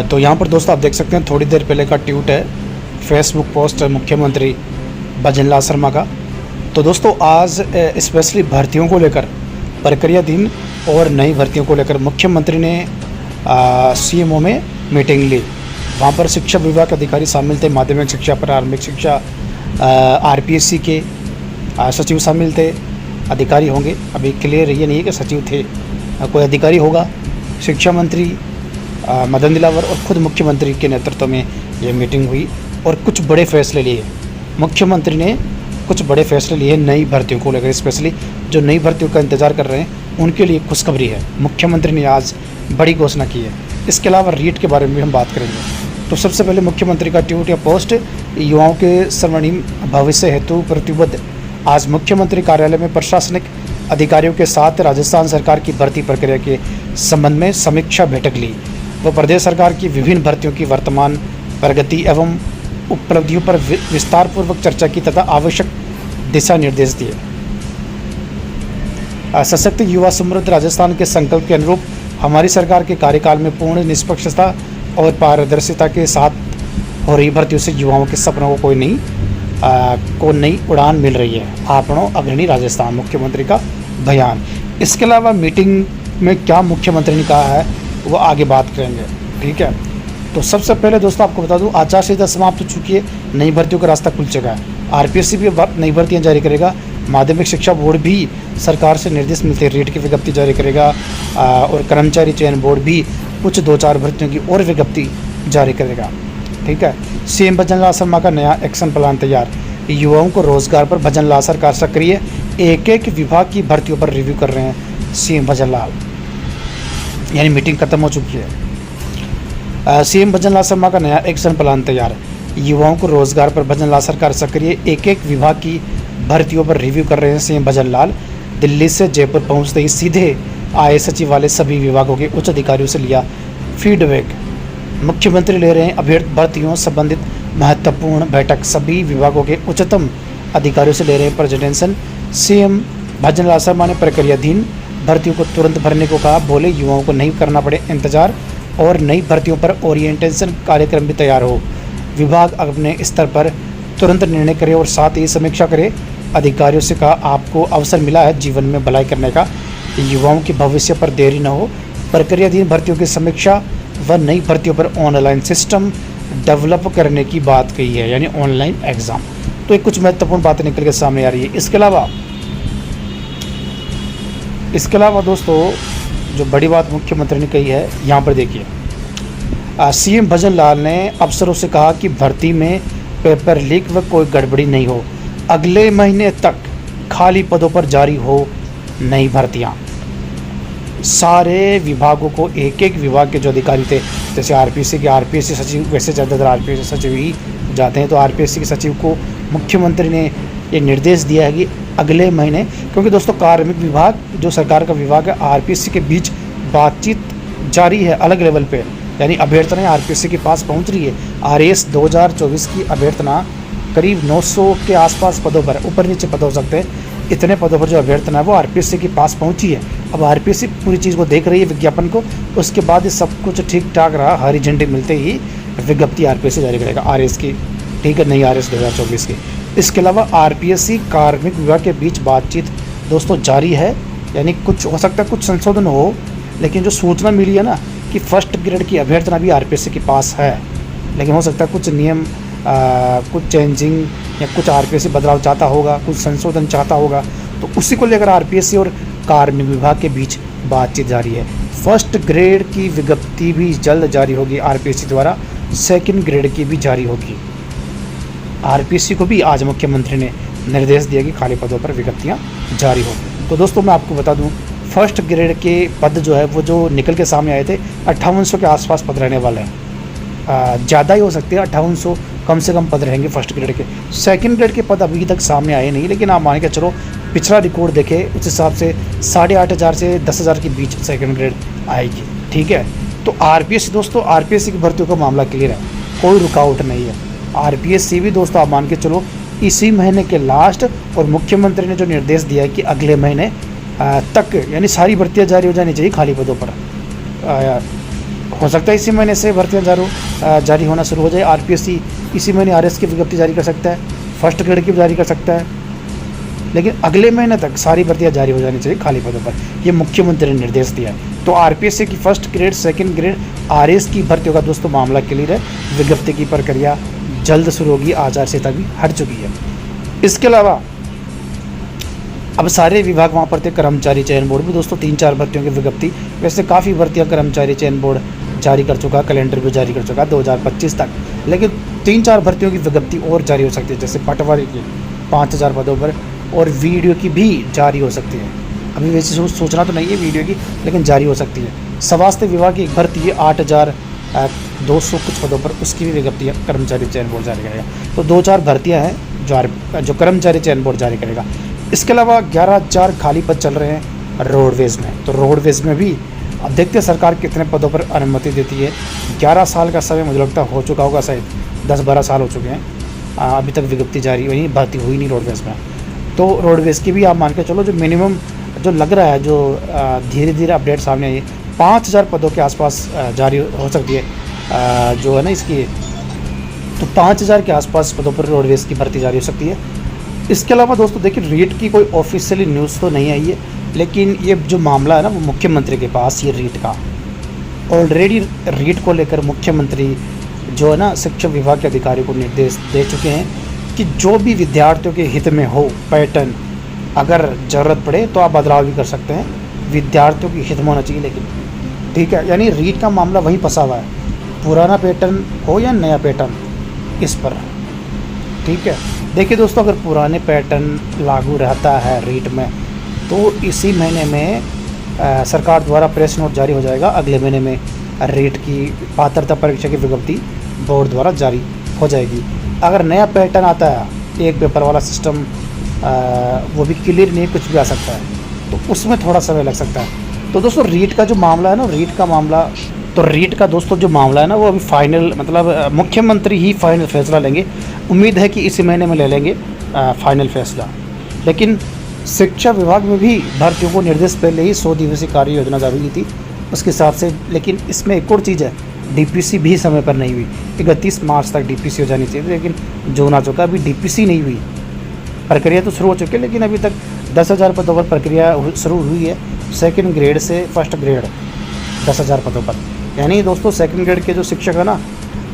तो यहाँ पर दोस्तों आप देख सकते हैं थोड़ी देर पहले का ट्वीट है, फेसबुक पोस्ट है मुख्यमंत्री भजनलाल शर्मा का। तो दोस्तों आज स्पेशली भर्तियों को लेकर, प्रक्रियाधीन और नई भर्तियों को लेकर मुख्यमंत्री ने सीएमओ में मीटिंग ली। वहाँ पर शिक्षा विभाग के अधिकारी शामिल थे, माध्यमिक शिक्षा, प्रारंभिक शिक्षा, आरपीएससी के सचिव शामिल थे, अधिकारी होंगे। अभी क्लियर ये नहीं है कि सचिव थे, कोई अधिकारी होगा। शिक्षा मंत्री मदन दिलावर और ख़ुद मुख्यमंत्री के नेतृत्व में ये मीटिंग हुई और कुछ बड़े फैसले लिए। मुख्यमंत्री ने कुछ बड़े फैसले लिए नई भर्तियों को लेकर, स्पेशली जो नई भर्तियों का इंतज़ार कर रहे हैं उनके लिए खुशखबरी है। मुख्यमंत्री ने आज बड़ी घोषणा की है। इसके अलावा रीट के बारे में भी हम बात करेंगे। तो सबसे पहले मुख्यमंत्री का ट्वीट या पोस्ट, युवाओं के स्वर्णिम भविष्य हेतु प्रतिबद्ध। आज मुख्यमंत्री कार्यालय में प्रशासनिक अधिकारियों के साथ राजस्थान सरकार की भर्ती प्रक्रिया के संबंध में समीक्षा बैठक ली व प्रदेश सरकार की विभिन्न भर्तियों की वर्तमान प्रगति एवं उपलब्धियों पर विस्तारपूर्वक चर्चा की तथा आवश्यक दिशा निर्देश दिए। सशक्त युवा समृद्ध राजस्थान के संकल्प के अनुरूप हमारी सरकार के कार्यकाल में पूर्ण निष्पक्षता और पारदर्शिता के साथ हो रही भर्तियों से युवाओं के सपनों को नई उड़ान मिल रही है। आपनो अग्रणी राजस्थान, मुख्यमंत्री का बयान। इसके अलावा मीटिंग में क्या मुख्यमंत्री ने कहा है वो आगे बात करेंगे, ठीक है। तो सबसे पहले दोस्तों आपको बता दूं, आचार संहिता समाप्त हो चुकी है, नई भर्तियों का रास्ता खुल चुका है। आरपीएससी भी नई भर्तियाँ जारी करेगा। माध्यमिक शिक्षा बोर्ड भी सरकार से निर्देश मिलते हैं, रेट की विज्ञप्ति जारी करेगा और कर्मचारी चयन बोर्ड भी कुछ 2-4 भर्तियों की और विज्ञप्ति जारी करेगा, ठीक है। सीएम भजनलाल शर्मा का नया एक्शन प्लान तैयार। युवाओं को रोजगार पर भजनलाल सरकार सक्रिय, एक विभाग की भर्तियों पर रिव्यू कर रहे हैं सीएम भजनलाल। यानी मीटिंग खत्म हो चुकी है। सीएम भजनलाल शर्मा का नया एक्शन प्लान तैयार। युवाओं को रोजगार पर भजनलाल सरकार सक्रिय, एक विभाग की भर्तियों पर रिव्यू कर रहे हैं सीएम भजनलाल। दिल्ली से जयपुर पहुंचते ही सीधे आए सचिवालय, सभी विभागों के उच्च अधिकारियों से लिया फीडबैक। मुख्यमंत्री ले रहे हैं अभ्यर्थी भर्तियों संबंधित महत्वपूर्ण बैठक, सभी विभागों के उच्चतम अधिकारियों से ले रहे हैं प्रेजेंटेशन। सीएम भजनलाल शर्मा ने प्रक्रियाधीन भर्तियों को तुरंत भरने को कहा, बोले युवाओं को नहीं करना पड़े इंतजार और नई भर्तियों पर ओरिएंटेशन कार्यक्रम भी तैयार हो। विभाग अपने स्तर पर तुरंत निर्णय करे और साथ ही समीक्षा करे। अधिकारियों से कहा, आपको अवसर मिला है जीवन में भलाई करने का, युवाओं के भविष्य पर देरी न हो। प्रक्रियाधीन भर्तियों की समीक्षा व नई भर्तियों पर ऑनलाइन सिस्टम डेवलप करने की बात कही है, यानी ऑनलाइन एग्ज़ाम। तो ये कुछ महत्वपूर्ण बातें निकल के सामने आ रही है। इसके अलावा दोस्तों जो बड़ी बात मुख्यमंत्री ने कही है, यहाँ पर देखिए, सीएम भजनलाल ने अफसरों से कहा कि भर्ती में पेपर लीक व कोई गड़बड़ी नहीं हो। अगले महीने तक खाली पदों पर जारी हो नई भर्तियाँ। सारे विभागों को, एक विभाग के जो अधिकारी थे, जैसे आरपीएससी के आरपीएससी सचिव, वैसे ज़्यादातर आरपीएससी सचिव ही जाते हैं, तो आरपीएससी के सचिव को मुख्यमंत्री ने ये निर्देश दिया है कि अगले महीने, क्योंकि दोस्तों कार्मिक विभाग जो सरकार का विभाग है, आरपीएससी के बीच बातचीत जारी है अलग लेवल पे, यानी अभ्यर्थना आरपीएससी के पास पहुंच रही है। आरएएस 2024 की अभ्यर्थना करीब 900 के आसपास पदों पर, ऊपर नीचे पद हो सकते हैं, इतने पदों पर जो अभ्यर्थना है वो आरपीएससी के पास पहुंची है। अब आरपीएससी पूरी चीज़ को देख रही है, विज्ञापन को, उसके बाद ये सब कुछ ठीक ठाक रहा, हरी झंडी मिलते ही विज्ञप्ति आरपीएससी जारी करेगा आरएएस की, ठीक है, नई आरएएस 2024 की। इसके अलावा आरपीएससी कार्मिक विभाग के बीच बातचीत दोस्तों जारी है, यानी कुछ हो सकता है, कुछ संशोधन हो, लेकिन जो सूचना मिली है ना कि फर्स्ट ग्रेड की अभ्यर्थना भी आरपीएससी के पास है, लेकिन हो सकता है कुछ नियम कुछ चेंजिंग या कुछ आरपीएससी बदलाव चाहता होगा, कुछ संशोधन चाहता होगा, तो उसी को लेकर आरपीएससी और कार्मिक विभाग के बीच बातचीत जारी है। फर्स्ट ग्रेड की विज्ञप्ति भी जल्द जारी होगी आरपीएससी द्वारा, सेकंड ग्रेड की भी जारी होगी। आरपीएससी को भी आज मुख्यमंत्री ने निर्देश दिया कि खाली पदों पर विज्ञप्तियाँ जारी हो। तो दोस्तों मैं आपको बता दूं, फर्स्ट ग्रेड के पद जो है वो जो निकल के सामने आए थे 5800 के आसपास पद रहने वाले हैं, ज़्यादा ही हो सकते हैं, 5800 कम से कम पद रहेंगे फर्स्ट ग्रेड के। सेकंड ग्रेड के पद अभी तक सामने आए नहीं, लेकिन आप मान के चलो पिछला रिकॉर्ड देखें उस हिसाब से 8500 से 10,000 के बीच सेकंड ग्रेड आएगी, ठीक है। तो आरपीएससी दोस्तों, आरपीएससी की भर्तियों का मामला क्लियर है, कोई रुकावट नहीं है। आरपीएससी भी दोस्तों आप मान के चलो इसी महीने के लास्ट, और मुख्यमंत्री ने जो निर्देश दिया है कि अगले महीने तक यानी सारी भर्तियाँ जारी हो जानी चाहिए खाली पदों पर। हो सकता है इसी महीने से भर्तियाँ जारी होना शुरू हो जाए। आरपीएससी इसी महीने आरएस की विज्ञप्ति जारी कर सकता है, फर्स्ट ग्रेड की भी जारी कर सकता है, लेकिन अगले महीने तक सारी भर्तियाँ जारी हो जानी चाहिए खाली पदों पर, ये मुख्यमंत्री ने निर्देश दिया है। तो आरपीएससी की first grade, second grade, RS की भर्तियों का दोस्तों मामला क्लियर है। विज्ञप्ति की प्रक्रिया जल्द शुरू होगी, आचार संहिता भी हट चुकी है। इसके अलावा अब सारे विभाग वहाँ पर थे। कर्मचारी चयन बोर्ड भी दोस्तों 3-4 भर्तियों की विज्ञप्ति, वैसे काफ़ी भर्तियाँ कर्मचारी चयन बोर्ड जारी कर चुका, कैलेंडर भी जारी कर चुका 2025 तक, लेकिन 3-4 भर्तियों की विज्ञप्ति और जारी हो सकती है, जैसे पटवारी की 5000 पदों पर, और वीडियो की भी जारी हो सकती है। अभी वैसे सोचना तो नहीं है वीडियो की, लेकिन जारी हो सकती है। स्वास्थ्य विभाग की एक भर्ती है 8200 कुछ पदों पर, उसकी भी विज्ञप्ति कर्मचारी चयन बोर्ड जारी करेगा। तो 2-4 भर्तियाँ हैं जो कर्मचारी चयन बोर्ड जारी करेगा। इसके अलावा 11000 खाली पद चल रहे हैं रोडवेज़ में, तो रोडवेज़ में भी अब देखते हैं सरकार कितने पदों पर अनुमति देती है। 11 साल का समय मुझे लगता हो चुका होगा, शायद 10-12 साल हो चुके हैं, अभी तक विज्ञप्ति जारी हुई, भर्ती हुई नहीं रोडवेज़ में। तो रोडवेज़ की भी आप मान के चलो, जो मिनिमम जो लग रहा है, जो धीरे धीरे अपडेट सामने आई, 5000 पदों के आसपास जारी हो सकती है जो है ना इसकी, तो 5000 के आसपास पदों पर रोडवेज़ की भर्ती जारी हो सकती है। इसके अलावा दोस्तों देखिए, रीट की कोई ऑफिशियली न्यूज़ तो नहीं आई है, लेकिन ये जो मामला है ना वो मुख्यमंत्री के पास, ये रीट का ऑलरेडी, रीट को लेकर मुख्यमंत्री जो है ना शिक्षा विभाग के अधिकारी को निर्देश दे चुके हैं कि जो भी विद्यार्थियों के हित में हो पैटर्न, अगर ज़रूरत पड़े तो आप बदलाव भी कर सकते हैं, विद्यार्थियों की हित में होना चाहिए लेकिन, ठीक है। यानी रीट का मामला वहीं फंसा हुआ है, पुराना पैटर्न हो या नया पैटर्न, इस पर, ठीक है। देखिए दोस्तों, अगर पुराने पैटर्न लागू रहता है रीट में, तो इसी महीने में सरकार द्वारा प्रेस नोट जारी हो जाएगा। अगले महीने में रीट की पात्रता परीक्षा की विज्ञप्ति बोर्ड द्वारा जारी हो जाएगी। अगर नया पैटर्न आता है, एक पेपर वाला सिस्टम, वो भी क्लियर नहीं, कुछ भी आ सकता है, तो उसमें थोड़ा समय लग सकता है। तो दोस्तों रीट का जो मामला है ना, रीट का दोस्तों जो मामला है ना, वो अभी फाइनल, मतलब मुख्यमंत्री ही फाइनल फैसला लेंगे। उम्मीद है कि इसी महीने में ले लेंगे फाइनल फैसला। लेकिन शिक्षा विभाग में भी भर्तियों को निर्देश पहले ही 100 दिवसीय कार्य योजना जारी की थी उसके हिसाब से, लेकिन इसमें एक और चीज़ है, डीपीसी भी समय पर नहीं हुई। 31 मार्च तक डीपीसी हो जानी चाहिए, लेकिन जून आ चुका, अभी डीपीसी नहीं हुई। प्रक्रिया तो शुरू हो चुकी है, लेकिन अभी तक 10,000 पदों पर प्रक्रिया शुरू हुई है, सेकंड ग्रेड से फर्स्ट ग्रेड 10,000 पदों पर। यानी दोस्तों सेकंड ग्रेड के जो शिक्षक है ना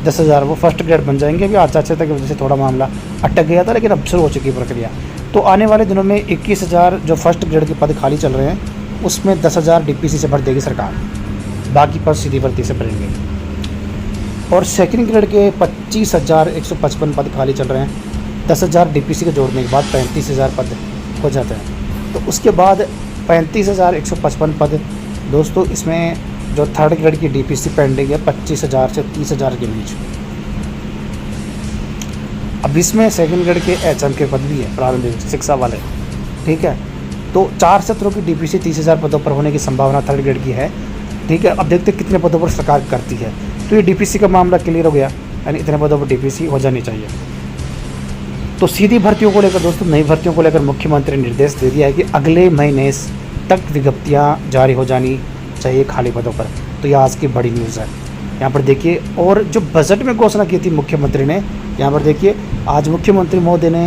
10,000, वो फर्स्ट ग्रेड बन जाएंगे। अभी आचार संहिता की वजह से थोड़ा मामला अटक गया था, लेकिन अब शुरू हो चुकी है प्रक्रिया। तो आने वाले दिनों में 21,000 जो फर्स्ट ग्रेड के पद खाली चल रहे हैं, उसमें 10,000 डीपीसी से भर देगी सरकार, बाकी पद सीधी भर्ती से भरेंगे। और सेकंड ग्रेड के 25,155 पद खाली चल रहे हैं, 10,000 डीपीसी के जोड़ने के बाद 35,000 पद हो जाते हैं। तो उसके बाद 35,155 पद दोस्तों, इसमें जो थर्ड ग्रेड की डीपीसी पेंडिंग है 25,000 से 30,000 के बीच। अब इसमें सेकंड ग्रेड के एचएम के पद भी है, प्रारंभिक शिक्षा वाले, ठीक है। तो 4 सत्रों की डीपीसी 30,000 पदों पर होने की संभावना थर्ड ग्रेड की है, ठीक है। अब देखते हैं कितने पदों पर सरकार करती है। तो ये डीपीसी का मामला क्लियर हो गया, यानी इतने पदों पर डीपीसी हो जानी चाहिए। तो सीधी भर्तियों को लेकर दोस्तों, नई भर्तियों को लेकर मुख्यमंत्री ने निर्देश दे दिया है कि अगले महीने तक विज्ञप्तियाँ जारी हो जानी चाहिए खाली पदों पर। तो ये आज की बड़ी न्यूज़ है। यहाँ पर देखिए, और जो बजट में घोषणा की थी मुख्यमंत्री ने, यहाँ पर देखिए, आज मुख्यमंत्री महोदय ने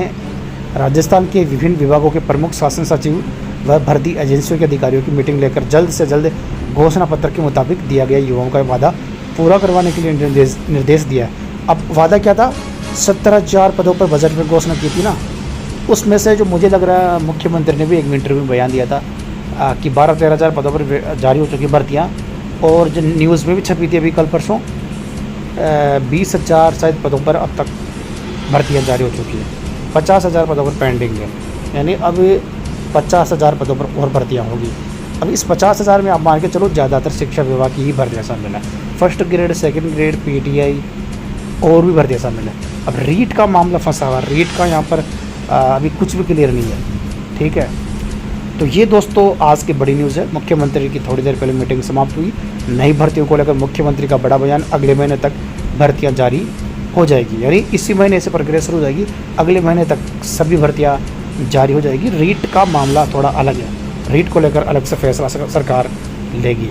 राजस्थान के विभिन्न विभागों के प्रमुख शासन सचिव व भर्ती एजेंसियों के अधिकारियों की मीटिंग लेकर जल्द से जल्द घोषणा पत्र के मुताबिक दिया गया युवाओं का वादा पूरा करवाने के लिए निर्देश दिया है। अब वादा क्या था, 17,000 पदों पर बजट में घोषणा की थी ना, उसमें से जो मुझे लग रहा है मुख्यमंत्री ने भी एक इंटरव्यू में बयान दिया था कि 12-13,000 पदों पर जारी हो चुकी भर्तियाँ, और जो न्यूज़ में भी छपी थी अभी कल परसों 20,000 शायद पदों पर अब तक भर्तियाँ जारी हो चुकी हैं, 50,000 पदों पर पेंडिंग है। यानी अब 50,000 पदों पर और भर्तियाँ होगी। अब इस 50,000 में आप मान के चलो ज़्यादातर शिक्षा विभाग की ही भर्तियाँ शामिल है, first grade, second grade, PTI और भी भर्तियाँ शामिल है। अब रीट का मामला फंसा हुआ, रीट का यहाँ पर अभी कुछ भी क्लियर नहीं है, ठीक है। तो ये दोस्तों आज की बड़ी न्यूज़ है। मुख्यमंत्री की थोड़ी देर पहले मीटिंग समाप्त हुई, नई भर्तियों को लेकर मुख्यमंत्री का बड़ा बयान, अगले महीने तक भर्तियाँ जारी हो जाएगी, यानी इसी महीने से प्रक्रिया शुरू हो जाएगी, अगले महीने तक सभी भर्तियाँ जारी हो जाएगी। रीट का मामला थोड़ा अलग है, रीट को लेकर अलग से फैसला सरकार लेगी।